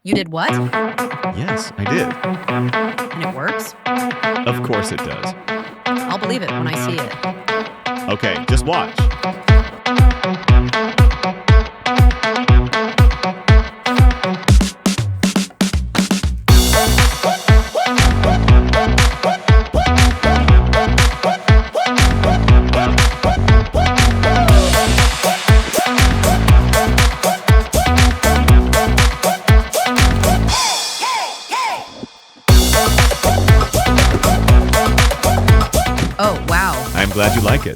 You did what? Yes, I did. And it works? Of course it does. I'll believe it when I see it. Okay, just watch. Oh, wow. I'm glad you like it.